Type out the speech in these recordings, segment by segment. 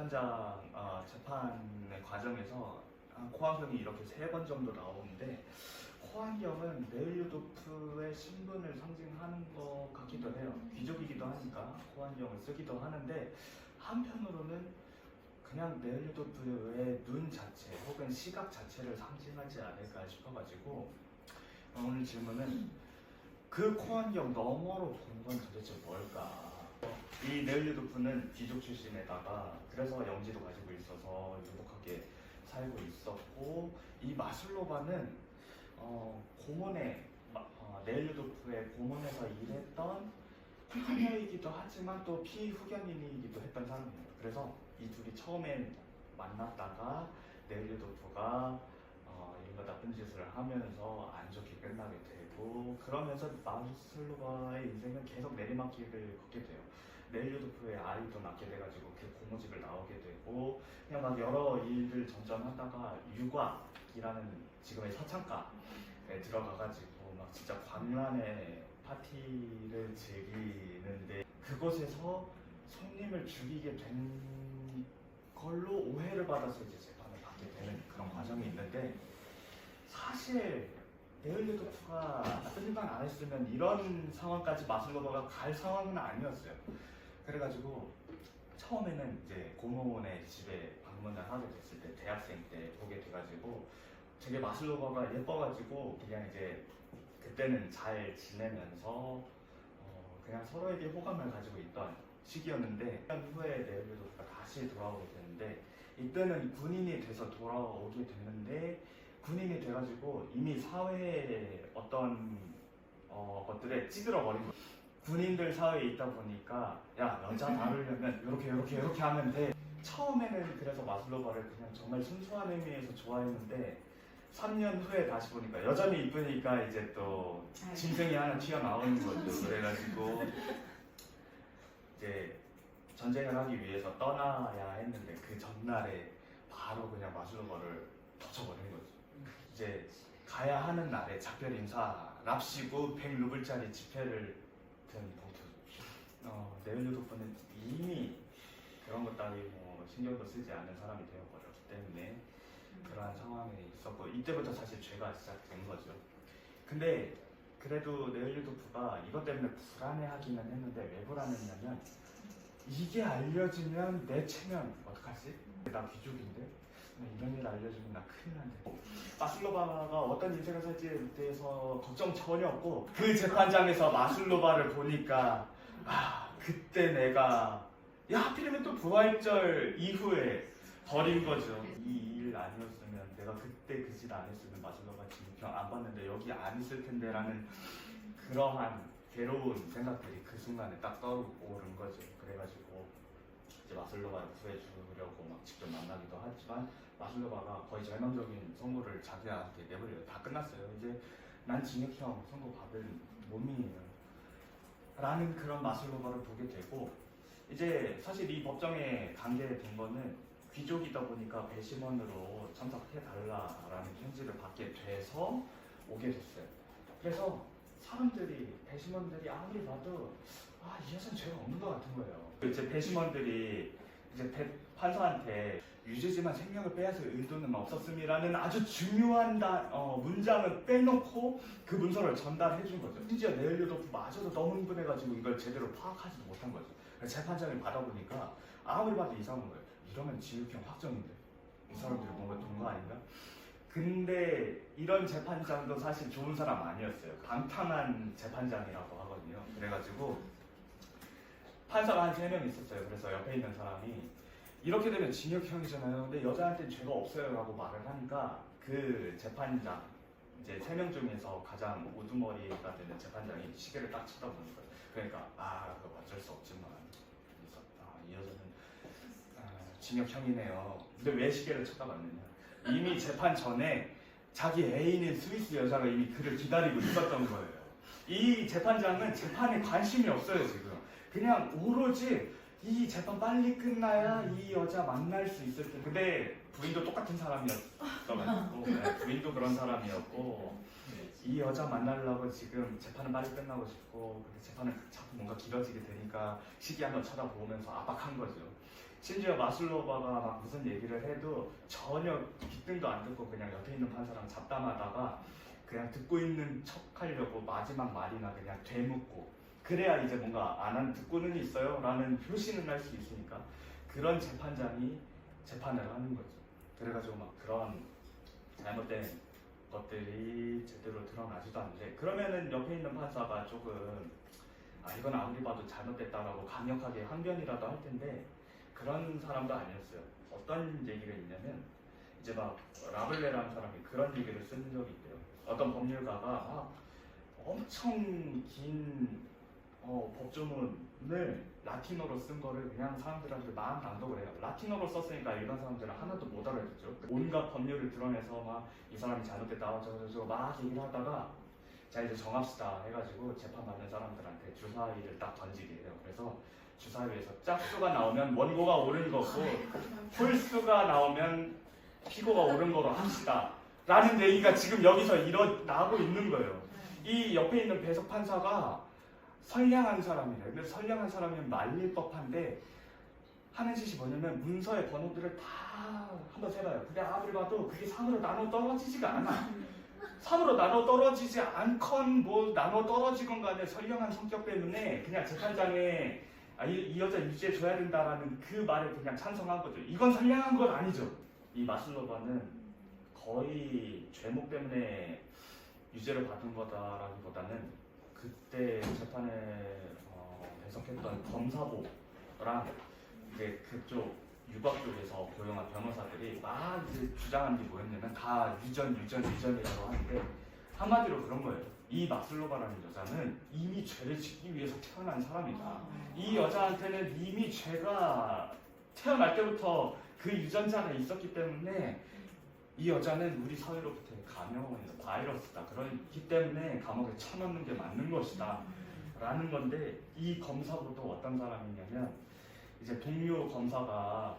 재판의 과정에서 코안경이 이렇게 3번 정도 나오는데, 코안경은 네일류도프의 신분을 상징하는 것 같기도 해요. 귀족이기도 하니까 코안경을 쓰기도 하는데, 한편으로는 그냥 네일류도프의 눈 자체 혹은 시각 자체를 상징하지 않을까 싶어가지고, 오늘 질문은 그 코안경 너머로 본 건 도대체 뭘까? 이 네일류도프는 귀족 출신에다가 그래서 영지도 가지고 있어서 유복하게 살고 있었고, 이 마슬로바는 네일류도프의 고문에서 일했던 하녀이기도 하지만 또 피후견인이기도 했던 사람이에요. 그래서 이 둘이 처음엔 만났다가 네일류도프가 이런 나쁜 짓을 하면서 안 좋게 끝나게 되고, 그러면서 마슬로바의 인생은 계속 내리막길을 걷게 돼요. 네일류도프의 아이도 낳게 돼가지고 그 고모집을 나오게 되고, 그냥 막 여러 일들 점점하다가 유곽이라는 지금의 서창가에 들어가가지고 막 진짜 광란의 파티를 즐기는데, 그곳에서 손님을 죽이게 된 걸로 오해를 받아서 이제 재판을 받게 되는 그런 과정이 있는데, 사실 네일류도프가 나쁜 일만 안 했으면 이런 상황까지 마슬로바가 갈 상황은 아니었어요. 그래가지고 처음에는 이제 고모네 집에 방문을 하게 됐을 때, 대학생 때 보게 돼가지고 되게 마슬로바가 예뻐가지고 그냥 이제 그때는 잘 지내면서 그냥 서로에게 호감을 가지고 있던 시기였는데, 1년 후에 네일류도프가 다시 돌아오게 되는데, 이때는 군인이 돼서 돌아오게 됐는데, 군인이 돼가지고 이미 사회의 어떤 것들에 찌들어 버린 거예요. 군인들 사회에 있다 보니까 야, 여자 다루려면 이렇게 하면 돼. 처음에는 그래서 마슬로바를 그냥 정말 순수한 의미에서 좋아했는데, 3년 후에 다시 보니까 여전히 이쁘니까 이제 또 짐승이 하나 튀어나오는 거죠. 그래가지고 이제 전쟁을 하기 위해서 떠나야 했는데, 그 전날에 바로 그냥 마슬로바를 덮쳐버린 거죠. 이제 가야 하는 날에 작별 인사랍시고 100루블짜리 지폐를 든 봉투. 네일류도프는 이미 그런 것 따위 신경도 쓰지 않는 사람이 되어버렸기 때문에 그러한 상황에 있었고, 이때부터 사실 죄가 시작된 거죠. 근데 그래도 네일류도프가 이것 때문에 불안해하기는 했는데, 왜 불안했냐면, 이게 알려지면 내 체면 어떡하지? 나 귀족인데? 이런 일 알려주면 나 큰일 난대. 마슬로바가 어떤 인생을 살지에 대해서 걱정 전혀 없고, 그 재판장에서 마슬로바를 보니까 그때 내가 하필이면 또 부활절 이후에 버린 거죠. 이 일 아니었으면, 내가 그때 그 짓 안 했으면 마슬로바 징역 안 받는데 여기 안 있을 텐데 라는 그러한 괴로운 생각들이 그 순간에 딱 떠오른 거죠. 그래가지고 이제 마슬로바를 구해주려고 막 직접 만나기도 하지만, 마슬로바가 거의 절망적인 선고를 자기한테 내버려요. 다 끝났어요. 이제 난 징역형 선고 받을 몸이에요 라는 그런 마슬로바를 보게 되고, 이제 사실 이 법정에 관계된 거는 귀족이다 보니까 배심원으로 참석해달라라는 편지를 받게 돼서 오게 됐어요. 그래서 사람들이, 배심원들이 아무리 봐도 이 여자는 죄가 없는 것 같은 거예요. 이제 배심원들이 이제 판사한테 유죄지만 생명을 빼앗을 의도는 없었음이라는 아주 중요한 문장을 빼놓고 그 문서를 전달해 준 거죠. 심지어 네일류도프마저도 너무 흥분해가지고 이걸 제대로 파악하지도 못한 거죠. 재판장을 받아보니까 아무리 봐도 이상한 거예요. 이러면 징역형 확정인데 이 사람들이 뭔가 돈 거 아닌가? 근데 이런 재판장도 사실 좋은 사람 아니었어요. 방탕한 재판장이라고 하거든요. 그래가지고 판사가 한 3명 있었어요. 그래서 옆에 있는 사람이 이렇게 되면 징역형이잖아요. 근데 여자한테는 죄가 없어요 라고 말을 하니까, 그 재판장, 이제 3명 중에서 가장 우두머리가 되는 재판장이 시계를 딱 쳐다보는 거예요. 그러니까 그거 어쩔 수 없지만 이 여자는 징역형이네요. 근데 왜 시계를 쳐다봤느냐, 이미 재판 전에 자기 애인인 스위스 여자가 이미 그를 기다리고 있었던 거예요. 이 재판장은 재판에 관심이 없어요. 지금 그냥 오로지 이 재판 빨리 끝나야 이 여자 만날 수 있을 텐데. 근데 부인도 똑같은 사람이었어가지고 부인도 그런 사람이었고, 이 여자 만나려고 지금 재판은 빨리 끝나고 싶고, 근데 재판은 자꾸 뭔가 길어지게 되니까 시기 한번 쳐다보면서 압박한 거죠. 심지어 마슬로바가 막 무슨 얘기를 해도 전혀 귀등도 안 듣고 그냥 옆에 있는 판사랑 잡담하다가 그냥 듣고 있는 척 하려고 마지막 말이나 그냥 되묻고 그래야 이제 뭔가 안 듣고는 있어요 라는 표시는 할 수 있으니까 그런 재판장이 재판을 하는 거죠. 그래가지고 막 그런 잘못된 것들이 제대로 드러나지도 않는데 그러면은 옆에 있는 판사가 조금 이건 아무리 봐도 잘못됐다라고 강력하게 항변이라도 할 텐데 그런 사람도 아니었어요. 어떤 얘기가 있냐면 이제 막 라블레라는 사람이 그런 얘기를 쓴 적이 있대요. 어떤 법률가가 엄청 긴 법조문을 라틴어로 쓴 거를 그냥 사람들한테 막 낭독을 해요. 라틴어로 썼으니까 일반 사람들은 하나도 못 알아듣죠. 온갖 법률을 드러내서 막 이 사람이 잘못됐다 저거 막 얘기를 하다가 자 이제 정합시다 해가지고 재판받는 사람들한테 주사위를 딱 던지게 해요. 그래서 주사위에서 짝수가 나오면 원고가 옳은 거고 홀수가 나오면 피고가 옳은 거로 합시다 라는 얘기가 지금 여기서 일어나고 있는 거예요. 이 옆에 있는 배석 판사가 선량한 사람이래요. 근데 선량한 사람이면 말릴 법한데 하는 짓이 뭐냐면 문서의 번호들을 다 한번 세봐요. 근데 아무리 봐도 그게 3으로 나눠 떨어지지가 않아. 3으로 나눠 떨어지지 않건 뭐 나눠 떨어지건 간에 선량한 성격 때문에 그냥 재판장에 이 여자 유죄해줘야 된다라는 그 말에 그냥 찬성한 거죠. 이건 선량한 건 아니죠. 이 마슬로바는 거의 죄목 때문에 유죄를 받은 거다라기보다는 그때 재판에 배석했던 검사보랑 이제 그쪽 유곽 쪽에서 고용한 변호사들이 막 이제 주장한 게 뭐였냐면 다 유전이라고 하는데 한마디로 그런 거예요. 이 마슬로바라는 여자는 이미 죄를 짓기 위해서 태어난 사람이다. 이 여자한테는 이미 죄가 태어날 때부터 그 유전자가 있었기 때문에 이 여자는 우리 사회로부터의 감염을 바이러스다. 그렇기 때문에 감옥에 쳐넣는 게 맞는 것이다. 라는 건데 이 검사부도 어떤 사람이냐면 이제 동료 검사가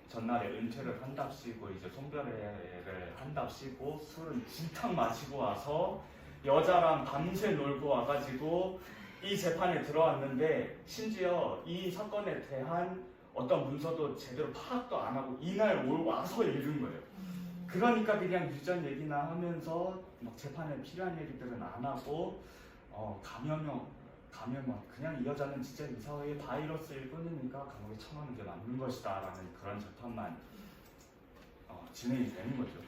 전날에 은퇴를 한답시고 이제 송별회를 한답시고 술을 진탕 마시고 와서 여자랑 밤새 놀고 와가지고 이 재판에 들어왔는데 심지어 이 사건에 대한 어떤 문서도 제대로 파악도 안 하고 이날 와서 읽은 거예요. 그러니까 그냥 유전 얘기나 하면서 막 재판에 필요한 얘기들은 안 하고 감염원 그냥 이 여자는 진짜 이 사회의 바이러스일 뿐이니까 감옥에 쳐넣는 게 맞는 것이다 라는 그런 재판만 진행이 되는 거죠.